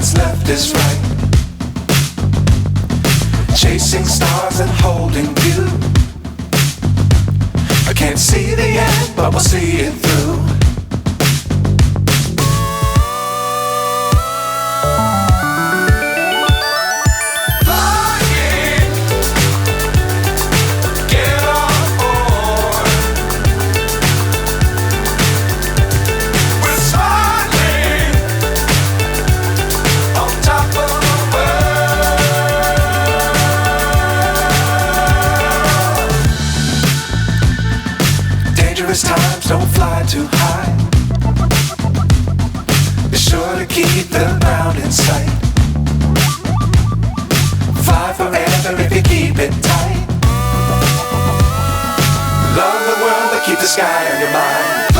what's left is right. Chasing stars and holding you. I can't see the end, but we'll see it through. Times don't fly too high. Be sure to keep the ground in sight. Fly forever if you keep it tight. Love the world but keep the sky on your mind.